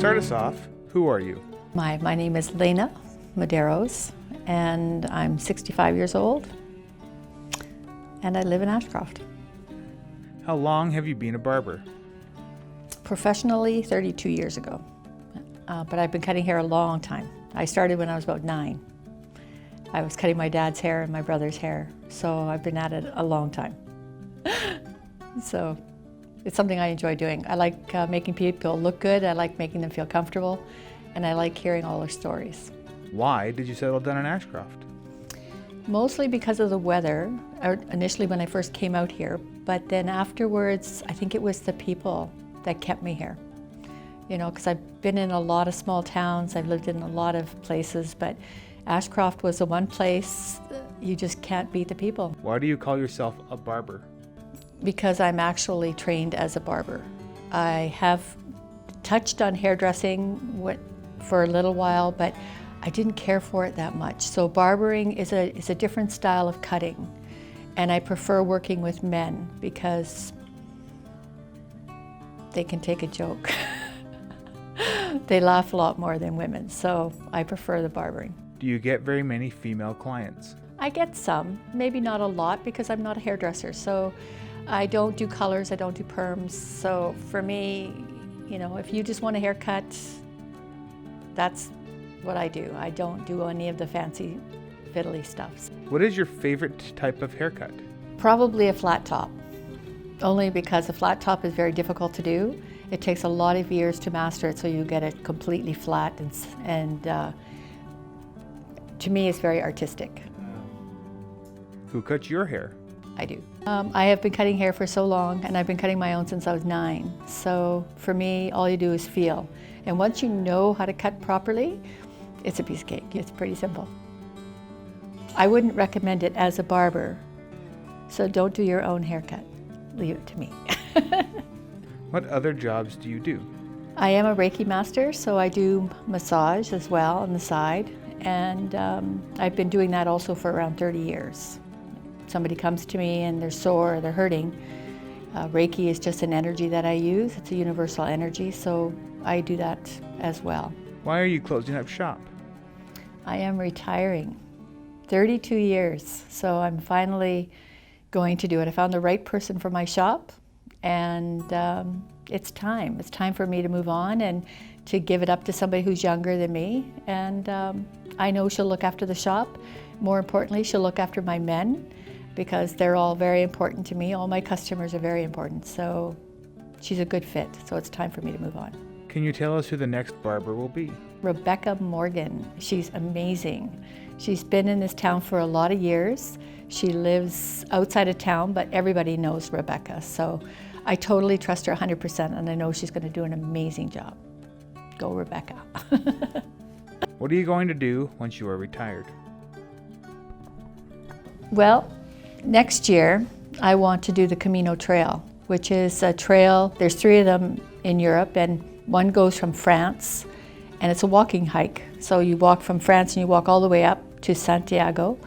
start us off, who are you? My name is Lene Madeiros, and I'm 65 years old, and I live in Ashcroft. How long have you been a barber? Professionally, 32 years ago, but I've been cutting hair a long time. I started when I was about 9. I was cutting my dad's hair and my brother's hair, so I've been at it a long time. So it's something I enjoy doing. I like making people look good, I like making them feel comfortable, and I like hearing all their stories. Why did you settle down in Ashcroft? Mostly because of the weather, initially when I first came out here, but then afterwards, I think it was the people that kept me here. You know, because I've been in a lot of small towns, I've lived in a lot of places, but Ashcroft was the one place you just can't beat the people. Why do you call yourself a barber? Because I'm actually trained as a barber. I have touched on hairdressing for a little while, but I didn't care for it that much. So barbering is a different style of cutting, and I prefer working with men because they can take a joke. They laugh a lot more than women, so I prefer the barbering. Do you get very many female clients? I get some, maybe not a lot because I'm not a hairdresser, so I don't do colors, I don't do perms. So for me, you know, if you just want a haircut, that's what I do. I don't do any of the fancy fiddly stuff. What is your favorite type of haircut? Probably a flat top, only because a flat top is very difficult to do. It takes a lot of years to master it so you get it completely flat, and to me it's very artistic. Who cuts your hair? I do. I have been cutting hair for so long, and I've been cutting my own since I was 9. So for me, all you do is feel. And once you know how to cut properly, it's a piece of cake. It's pretty simple. I wouldn't recommend it as a barber, so don't do your own haircut. Leave it to me. What other jobs do you do? I am a Reiki master, so I do massage as well on the side, and I've been doing that also for around 30 years. Somebody comes to me and they're sore or they're hurting. Reiki is just an energy that I use. It's a universal energy, so I do that as well. Why are you closing up shop? I am retiring. 32 years, so I'm finally going to do it. I found the right person for my shop, and it's time. It's time for me to move on and to give it up to somebody who's younger than me. And I know she'll look after the shop. More importantly, she'll look after my men, because they're all very important to me. All my customers are very important, so she's a good fit. So it's time for me to move on. Can you tell us who the next barber will be? Rebecca Morgan. She's amazing. She's been in this town for a lot of years. She lives outside of town, but everybody knows Rebecca. So I totally trust her 100%, and I know she's going to do an amazing job. Go, Rebecca. What are you going to do once you are retired? Well, next year, I want to do the Camino Trail, which is a trail, there's 3 of them in Europe, and one goes from France, and it's a walking hike. So you walk from France and you walk all the way up to Santiago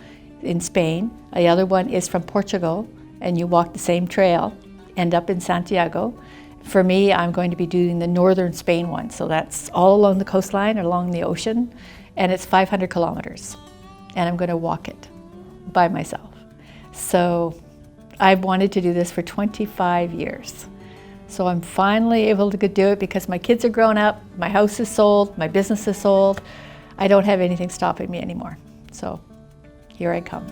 in Spain. The other one is from Portugal, and you walk the same trail, end up in Santiago. For me, I'm going to be doing the northern Spain one, so that's all along the coastline, along the ocean, and it's 500 kilometers, and I'm going to walk it by myself. So I've wanted to do this for 25 years. So I'm finally able to do it because my kids are grown up, my house is sold, my business is sold. I don't have anything stopping me anymore. So here I come.